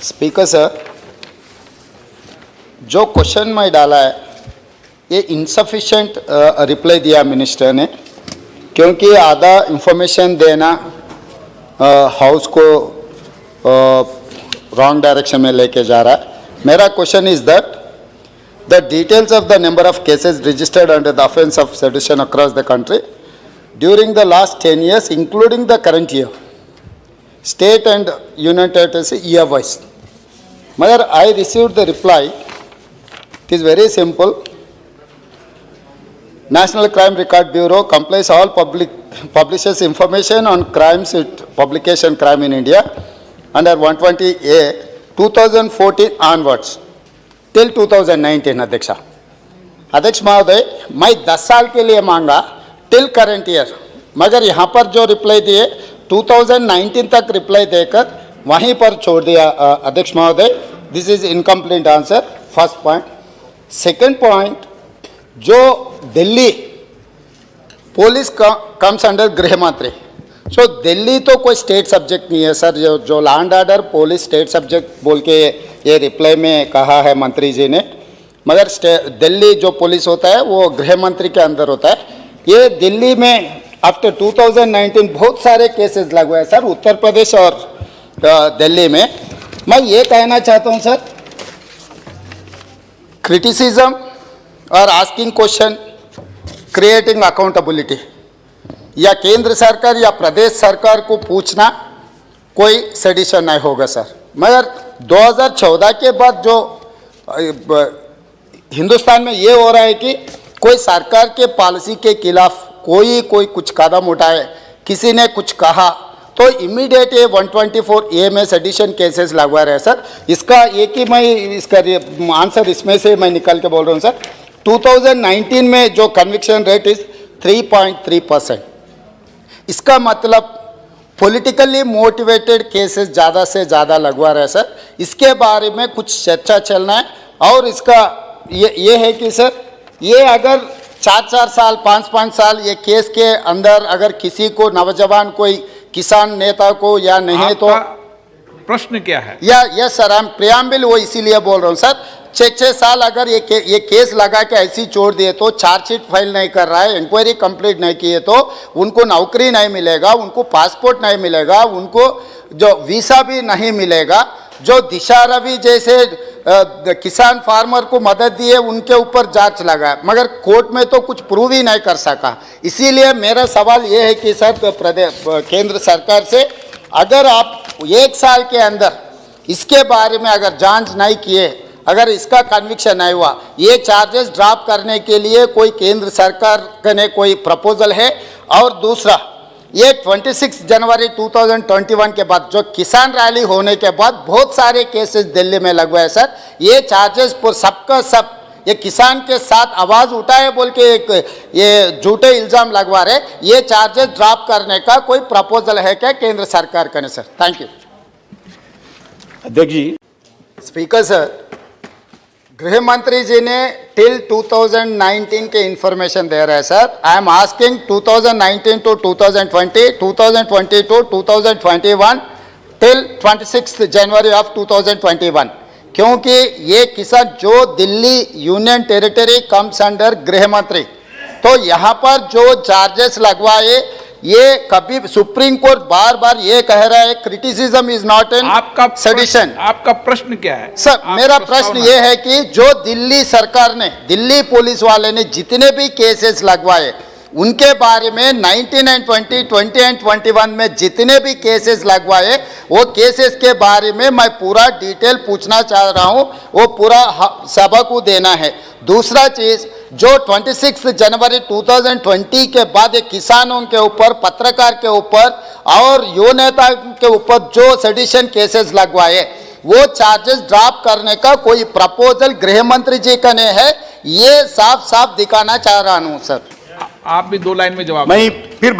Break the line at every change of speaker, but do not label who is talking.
Speaker sir, जो question मैं डाला है ये इनसफिशेंट रिप्लाई दिया मिनिस्टर ने, क्योंकि आधा इंफॉर्मेशन देना हाउस को रॉन्ग डायरेक्शन में लेके जा रहा है। मेरा question is that the details of the number of cases registered under the offence of sedition across the country during the last 10 years including the current year, state and union territories year wise. Mother, I received the reply. It is very simple. National Crime Record Bureau complies all publishes information on crimes with publication crime in India under 120A 2014 onwards till 2019. अध्यक्ष महोदय, मैं 10 साल के लिए मांगा till current year, मगर यहाँ पर जो रिप्लाई दिए 2019 तक रिप्लाई देकर वहीं पर छोड़ दिया अध्यक्ष महोदय। This is incomplete answer, first point. Second point, जो दिल्ली पुलिस कम्स अंडर गृह मंत्री, सो दिल्ली तो कोई स्टेट सब्जेक्ट नहीं है सर। जो land order police state subject बोल के ये रिप्लाई में कहा है मंत्री जी ने, मगर दिल्ली जो पुलिस होता है वो गृह मंत्री के अंदर होता है। ये दिल्ली में आफ्टर 2019 बहुत सारे केसेस लगवाए सर, उत्तर प्रदेश और दिल्ली में। मैं ये कहना चाहता हूँ सर, क्रिटिसिज्म और आस्किंग क्वेश्चन क्रिएटिंग अकाउंटेबिलिटी, या केंद्र सरकार या प्रदेश सरकार को पूछना कोई सेडिशन नहीं होगा सर। मगर 2014 के बाद जो हिंदुस्तान में ये हो रहा है कि कोई सरकार के पॉलिसी के खिलाफ कोई कुछ कदम उठाए, किसी ने कुछ कहा तो इमीडिएट ये 124A में सेडिशन केसेस लगवा रहे हैं सर। इसका एक ही मैं इसका आंसर इसमें से मैं निकल के बोल रहा हूँ सर। 2019 में जो कन्विक्शन रेट इज 3.3%। इसका मतलब पॉलिटिकली मोटिवेटेड केसेस ज़्यादा से ज़्यादा लगवा रहे हैं सर। इसके बारे में कुछ चर्चा चलना है। और इसका ये है कि सर, ये अगर 4 साल 5 साल ये केस के अंदर अगर किसी को नौजवान कोई किसान नेता को या नहीं तो
प्रश्न क्या है?
या yes sir, I am preamble वो इसीलिए बोल रहा हूँ सर। 6 साल अगर ये केस लगा के ऐसे ही छोड़ दिए तो चार्जशीट फाइल नहीं कर रहा है, इंक्वायरी कंप्लीट नहीं किए तो उनको नौकरी नहीं मिलेगा, उनको पासपोर्ट नहीं मिलेगा, उनको जो वीसा भी नहीं मिलेगा। जो दिशा रवि जैसे किसान फार्मर को मदद दिए उनके ऊपर जांच लगा, मगर कोर्ट में तो कुछ प्रूव ही नहीं कर सका। इसीलिए मेरा सवाल ये है कि सर प्रदेश केंद्र सरकार से, अगर आप 1 साल के अंदर इसके बारे में अगर जांच नहीं किए, अगर इसका कन्विक्शन नहीं हुआ, ये चार्जेस ड्रॉप करने के लिए कोई केंद्र सरकार ने कोई प्रपोजल है? और दूसरा, ये 26 जनवरी 2021 के बाद जो किसान रैली होने के बाद बहुत सारे केसेस दिल्ली में लगवाए सर। ये चार्जेस पर सबका सब ये किसान के साथ आवाज़ उठाए बोल के एक ये झूठे इल्ज़ाम लगवा रहे। ये चार्जेस ड्रॉप करने का कोई प्रपोजल है क्या केंद्र सरकार का? Sir thank you.
अध्यक्ष जी।
स्पीकर सर, गृह मंत्री जी ने टिल 2019 के इंफॉर्मेशन दे रहे हैं sir. I am asking 2019 to 2020, 2020 to 2021 till 26 January of 2021, क्योंकि ये किसान जो Delhi union territory comes under गृह मंत्री, तो यहाँ पर जो चार्जेस लगवाए ये कभी सुप्रीम कोर्ट बार बार ये कह रहा है criticism is not an sedition.
आपका प्रश्न क्या है
सर? मेरा प्रश्न ये है कि जो दिल्ली सरकार ने, दिल्ली पुलिस वाले ने जितने भी केसेस लगवाए उनके बारे में 19 and 20 and 21 में जितने भी केसेस लगवाए वो केसेस के बारे में मैं पूरा डिटेल पूछना चाह रहा हूँ, वो पूरा सभा को देना है। दूसरा चीज़, जो 26 जनवरी 2020 के बाद किसानों के ऊपर, पत्रकार के ऊपर और युवा नेता के ऊपर जो सेडिशन केसेस लगवाए, वो चार्जेस ड्रॉप करने का कोई प्रपोजल गृह मंत्री जी का नहीं है। ये साफ साफ दिखाना चाह रहा हूँ सर।
आप भी 2 लाइन में जवाब।
मैं फिर